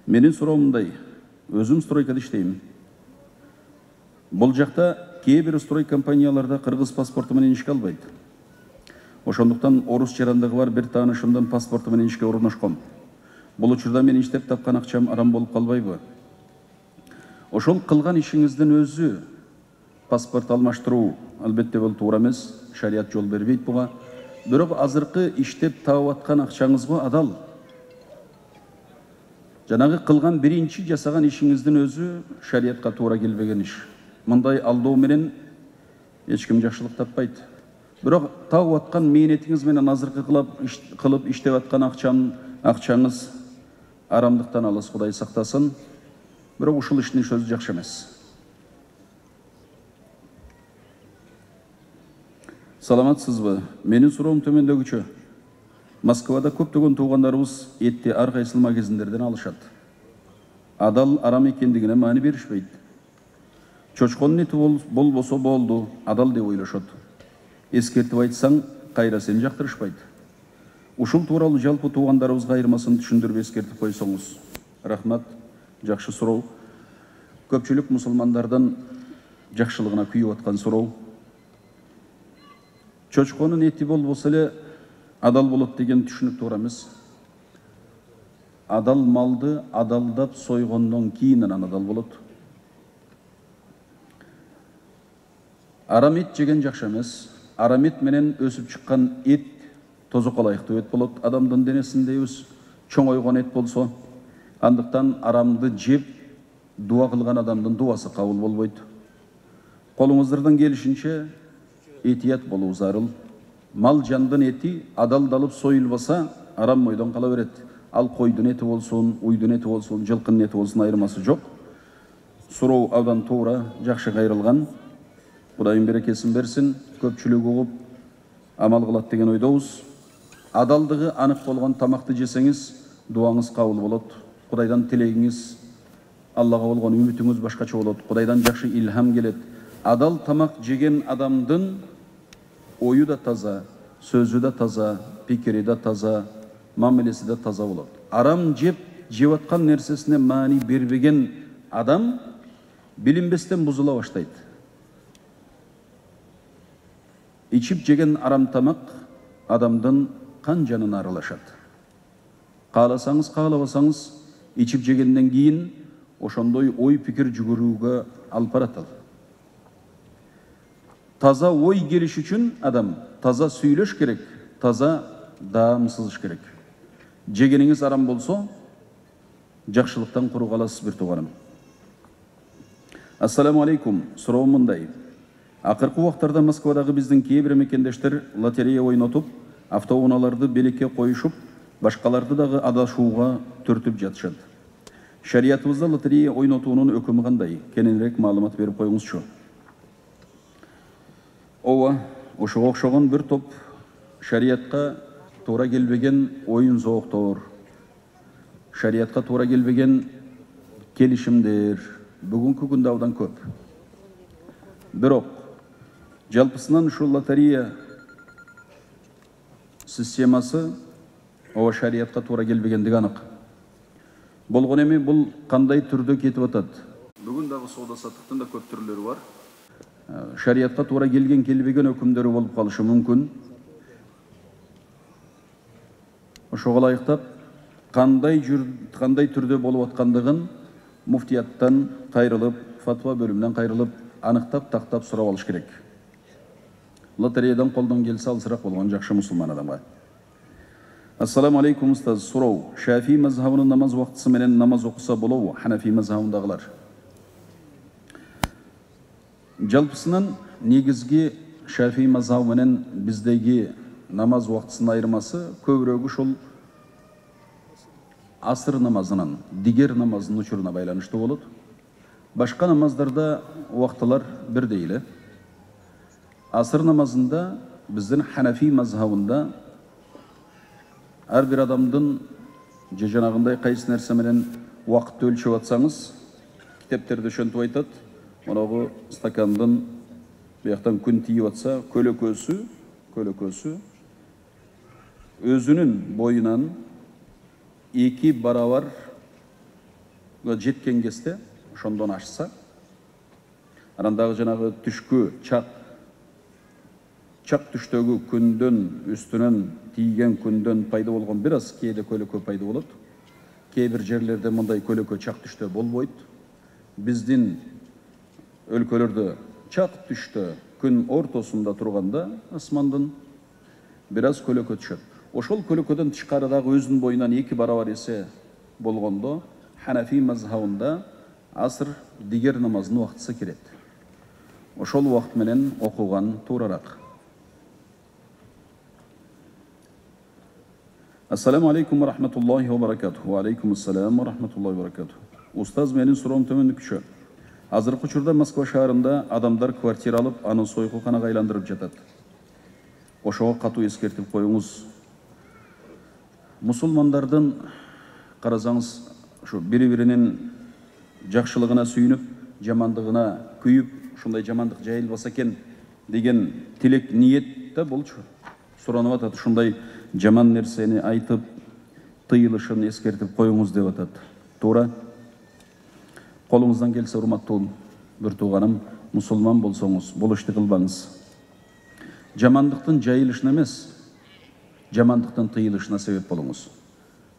Менин суроомундай, өзүм стройкада иштейм. Бул жакта кээ бир строй компанияларда кыргыз паспорту менен ишке албайт. Ошондуктан орус жарандыгы бар бир таанышымдын паспорту менен ишке орношком. Бул учурда мен иштеп тапкан акчам арам болуп калбайбы? Ошол кылган ишиңиздин өзү паспорт алмаштыруу албетте бул туура эмес, шарият жол бербейт буга. Бирок азыркы иштеп таап аткан акчаңызга адал. Жанагы кылган биринчи жасаган ишиңиздин өзү шариятка туура келбеген иш. Мындай алдоо менен эч ким жакшылык таппайт. Бирок таап аткан мээнетиңиз менен азыркы кылып иштеп аткан акчаңыз арамдыктан алыс, Кудай сактасын. Бирок ушул иштин өзү жакшы эмес. Саламатсызбы? Менин суроом төмөндөгүчө. Москвада көптөгөн туугандарыбыз этти ар кайсыл кезиндерден алышат. Адал арам экендигине маани беришпейт. Чочконун эти болбосо болду, адал деп ойлошот. Эскертип айтсаң, кайра сени жактырышпайт. Ушул тууралуу жалпы туугандарыбызга айырмасын түшүндүрүп эскертип койсоңуз. Рахмат, жакшы суроо. Көпчүлүк мусулмандардын жакшылыгына күйүп аткан суроо. Чочконун эти болбосо эле адал болот деген түшүнүк туура эмес. Адал малды адалдап сойгондон кийин адал болот. Арам эт жеген жакшы эмес. Арам эт менен өсүп чыккан эт тозокко ылайыктуу эт болот. Адамдын денесинде чоңойгон эт болсо, андыктан арамды жеп дуа кылган адамдын дуасы кабыл болбойт. Колуңуздардан келишинче этият болуу зарыл. Мал жандын эти адалдалып союлбаса, арам мойдон кала берет. Ал койдун эти болсун, уйдун эти болсун, жылкынын эти болсун, айырмасы жок. Суроо абдан туура, жакшы кайрылган. Кудайым берекесин берсин, көпчүлүк угуп амал кылат деген ойдобуз. Адалдыгы анык болгон тамакты жесеңиз, дуаңыз кабыл болот. Кудайдан тилегиңиз, Аллага болгон үмүтүңүз башкача болот. Кудайдан жакшы илхам келет. Адал тамак жеген адамдын ою да таза, сөзү да таза, пикири да таза, мамилеси да таза болот. Арам жеп аткан нерсесине маани бербеген адам билинбестен бузула баштайт. Ичип жеген арам тамак адамдын кан жанына аралашат. Кааласаңыз, каалабасаңыз, ичип жегенден кийин ошондой ой пикир жүгүрүүгө алып барат. Таза ой келиш үчүн адам таза сүйлөш керек, таза даам сызыш керек. Жегениңиз арам болсо, жакшылыктан куру каласыз бир тууганым. Ассаламу алейкум. Суроом мындай. Акыркы убактарда Москвадагы биздин кээ бир мекендештер лотерея ойнотуп, автоунааларды белекке коюшуп, башкаларды дагы адашууга түртүп жатышат. Шариятыбызда лотерея ойнотуунун өкүмү кандай? Кененирээк маалымат берип коюңузчу. Ооба, ошого окшогон бир топ шариятка туура келбеген оюн зооктор, шариятка туура келбеген келишимдер бүгүнкү күндө абдан көп. Бирок жалпысынан ушул лотерея системасы ооба шариятка туура келбегендиги анык. Болгон эми бул кандай түрдө кетип атат? Бүгүн дагы соода саттыктын да көп түрлөрү бар. Шариятка туура келген келбеген өкүмдөрү болуп калышы мүмкүн. Ошого ылайыктап кандай түрдө болуп аткандыгын муфтияттан кайрылып, фатва бөлүмүнөн кайрылып, аныктап, тактап сурап алыш керек. Лотереядан колдон келсе алысыраак болгон жакшы мусулман адамга. Ассаламу алейкум устаз. Суроо. Шафи мазхабынын намаз убактысы менен намаз окуса болобу? Ханафи мазхабындагылар. Жалпысынан негизги Шафи мазхабы менен биздеги намаз убактысынын айырмасы көбүрөөк ушул асыр намазынын, дигер намазынын учуруна байланыштуу болот. Башка намаздарда убактылар бирдей эле. Асыр намазында биздин Ханафи мазхабында ар бир адамдын же жанагындай кайсы нерсе менен убакытты өлчөп атсаңыз, китептерде ошентип айтат. Моногу стакандын бияктан күн тийип атса, көлөкөсү өзүнүн боюнан 2 барабар жеткен кезде ошондон ашса, анандагы жанагы түшкү чак түштөгү күндөн үстүнөн тийген күндөн пайда болгон бир аз кээде көлөкө пайда болот. Кээ бир жерлерде мындай көлөкө чак түштө болбойт. Биздин өлкөлөрдө чак түштө күн ортосунда турганда асмандын бир аз көлөкө түшөт. Ошол көлөкөдөн тышкарыдагы өзүнүн боюнан 2 барабар эсе болгондо Ханафи мазхабында аср дигер намазынын убактысы кирет. Ошол убакыт менен окуган туурарак. Ассаламу алейкум ва рахматуллахи ва баракатуху. Ва алейкум ассалам ва рахматуллахи ва баракатуху. Устаз, менин суроом төмөндүкчө. Азыркы учурда Москва шаарында адамдар квартира алып, аны сойкулканага айландырып жатат. Ошого катуу эскертип коюңуз. Мусулмандардын карасаңыз, ушу бири-биринин жакшылыгына сүйүнүп, жамандыгына күйүп, ушундай жамандык жайылбаса экен деген тилек ниетте болчу. Суранып атат, ушундай жаман нерсени айтып, тыйылышын эскертип коюңуз деп атат. Туура. Колуңуздан келсе, урматтуу бир тууганым, мусулман болсоңуз, бул ишти кылбаңыз. Жамандыктын жайылышына эмес, жамандыктын тыйылышына себеп болуңуз.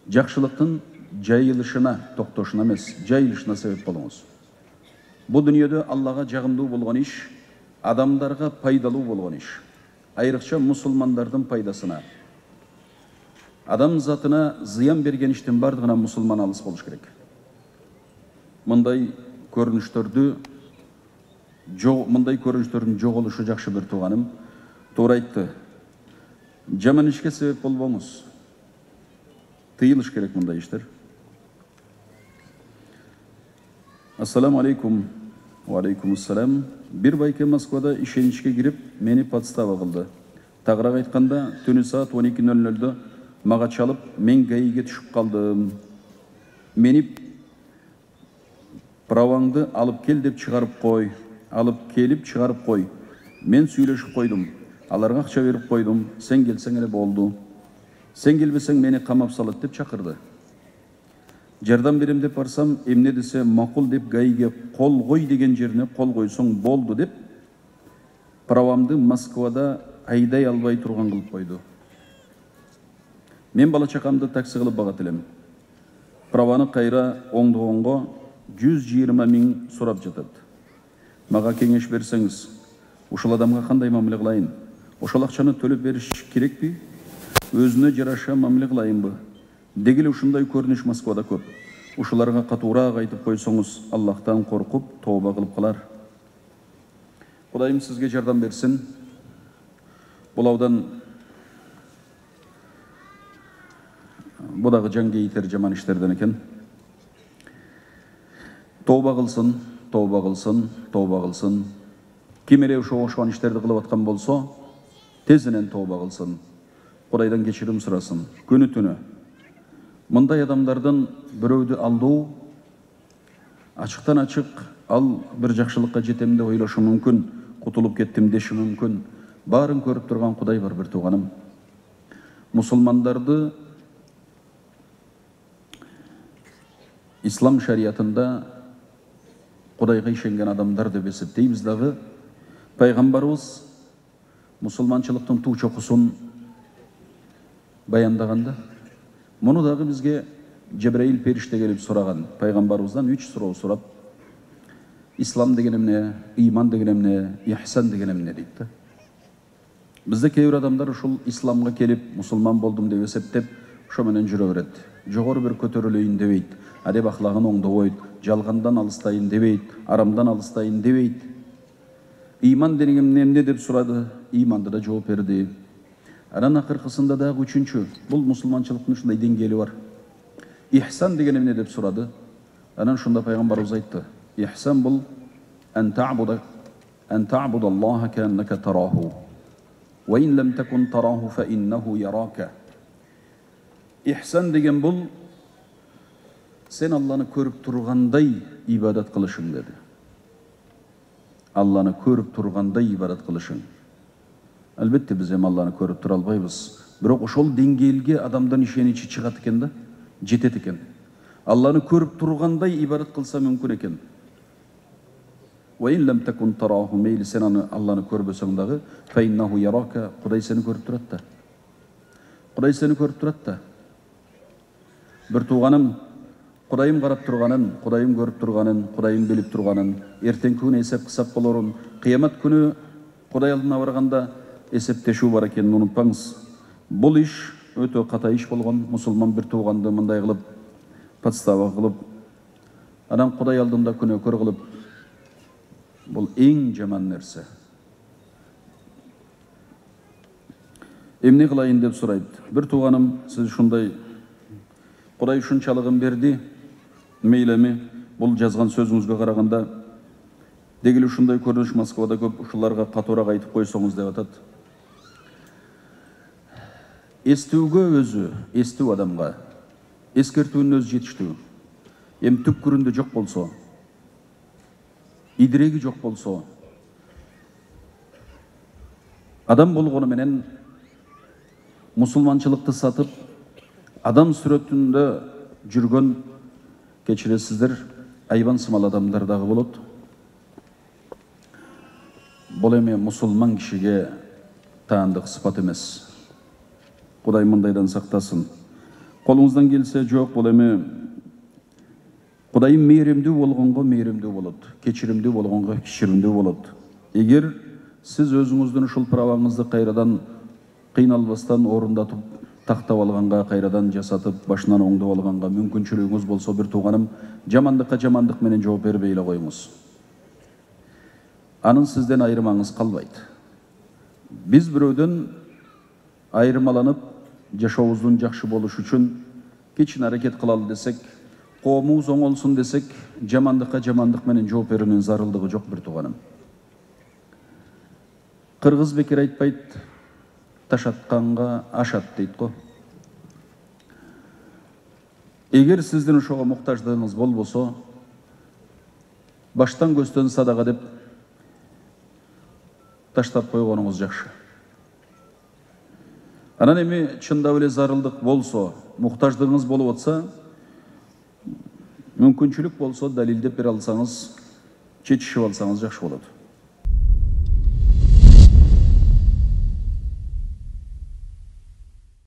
Жакшылыктын жайылышына, токтошуна эмес, жайылышына себеп болуңуз. Бу дүйнөдө Аллага жагымдуу болгон иш, адамдарга пайдалуу болгон иш. Айрыкча мусулмандардын пайдасына, адам затына зыян берген иштин бардыгына мусулман алыс болуш керек. Мындай көрүнүштөрдүн жоголушу жакшы бир тууганым. Туура айтты. Жаман ишке себеп болбоңуз. Тыйылыш керек мындай иштер. Ассаламу алейкум. Ва алейкум ассалам. Бир байке Москвада ишеничке кирип, мени подстава кылды. Тагыраак айтканда, түнү саат 12:00-дө мага чалып, мен гаиге түшүп калдым. Мени праваңды алып кел деп чыгарып кой. Алып келип чыгарып кой. Мен сүйлөшүп койдум. Аларга акча берип койдум. Сен келсең эле болду. Сен келбесең мени камап салат деп чакырды. Жардам берем деп барсам, эмне десе макул деп гаиге кол кой деген жерине кол койсоң болду деп правамды Москвада айдай албай турган кылып койду. Мен бала чакамды такси кылып багат элем. Праваны кайра оңдогонго 120 000 сурап жатат. Мага кеңеш берсеңиз, ушул адамга кандай мамиле кылайын? Ошол акчаны төлөп бериш керекпи? Өзүнө жараша мамиле кылайынбы? Дегеле ушундай көрүнүш Москвада көп. Ушуларга катуураак айтып койсоңуз, Аллахтан коркуп, тооба кылып калар. Кудайым сизге жардам берсин. Бул аудан бу дагы жан кейтер жаман иштерден экен. Тооба кылсын, тооба кылсын, тооба кылсын. Ким эле ошол иштерди кылып аткан болсо, тезинен тооба кылсын. Кудайдан кечирим сурасын. Күнү түнү мындай адамдардын бирөөдү алдоо, ачыктан ачык ал бир жакшылыкка жетем деп ойлошу мүмкүн, кутулуп кеттим деши мүмкүн. Баарын көрүп турган Кудай бар бир тууганым. Мусулмандарды ислам шариятында Кудайга ишенген адамдар деп эсептейбиз дагы. Пайгамбарыбыз мусулманчылыктын туу чокусун баяндаганда, муну дагы бизге Жебраил периште келип сураган. Пайгамбарыбыздан 3 суроо сурап, ислам деген эмне, ыйман деген эмне, ихсан деген эмне дейт да. Бизде кээ бир адамдар ушул исламга келип, мусулман болдум деп эсептеп, ошо менен жүрө берет. Жогору бир көтөрүлөйүн дебейт, адеп ахлагын оңдобойт, жалгандан алыстайын дебейт, арамдан алыстайын дебейт. Ыйман деген эмне деп сурады, ыйманды да жооп берди. Анан акыркысында дагы үчүнчү, бул мусулманчылыктын ушундай деңгээли бар. Ихсан деген эмне деп сурады. Анан шунда пайгамбарыбыз айтты. Ихсан бул ан та'буда Аллаха кааннака тараху. Ва ин лам такун тараху фа иннаху ярака. Ихсан деген бул сен Алланы көрүп тургандай ибадат кылышың деди. Алланы көрүп тургандай ибадат кылышың. Албетте биз эми Алланы көрүп тура албайбыз. Бирок ошол деңгээлге адамдын ишеничи чыгат экен да, жетет экен. Allah'ını көріп тұрғандай ибадат қылса мүмкін екен. وَإِنْ لَمْ تَكُنْ تَرَاهُ мейлі сен Алланы көрбесең дағы فَإِنَّهُ يَرَاكَ Құдай сені көріп тұрады да. Құдай сені көріп тұрады да. Bir туғаным, Құдайым қарап тұрғанын, Құдайым көріп тұрғанын, Құдайым біліп тұрғанын, ертең күн есеп қысап боларын, қиямат күні Құдай алдына барғанда есептешу бар екенін ұмытпаңыз. Бұл іш өте қата іш болған. Мұсылман бір туғанды мындай қылып, подстава қылып, адам Құдай алдында күнәкөр қылып, бұл ең жаман нәрсе. Емне қылайын деп сұрайды. Bir туғаным, сіз шундай Құдай шуншалығын берді, мейлі бұл жазған сөзіңізге қарағанда дегілі шундай көрініш Москвада көп ұшыларға қатырақ айтып қойсаңыз деп атады. Естуге өзі, есту адамға, ескертуін өзі жетішту. Ем түк көрінді жоқ болса, идірегі жоқ болса, адам болғаны менен мұсылманшылықты сатып, адам сүретінде жүрген кечіресіздер, айбан сымал адамдардағы болады. Бұл еме мұсылман кішіге таандық сыпат емес. Құдай мұндайдан сақтасын. Қолыңыздан келсе жоқ, бұл еме Құдайым мейірімді болғанға мейірімді болады, кешірімді болғанға кешірімді болады. Егер сіз өзіңіздің ұшыл праваңызды қайрадан қиналбастан орындатып, тақтап алғанға, қайрадан жасатып, башынан оңды алғанға мүмкіншілігіңіз болса, бір туғаным, жамандыққа жамандық менен жауап бербейлі қойыңыз. Анын сізден айырмаңыз қалбайды. Біз біреуден айырмаланып, жашауымыздың жақсы болуш үшін кечін әрекет қылалы десек, қоғамымыз оңолсын десек, жамандыққа жамандық менен жооп берүүнүн зарылдыгы жок бір туғаным. Кыргыз бекер айтпайды, таш атқанға ашат дейді го. Егер сіздің ошоға мұқтаждығыңыз болбосо, баштан көстөн садаға деп таштап койгонуңуз жакшы. Анан эми чындап эле зарылдык болсо, мұқтаждығыңыз болуп атса, мүмкүнчүлүк болсо далилдеп бере алсаңыз, чечишип алсаңыз жакшы болот.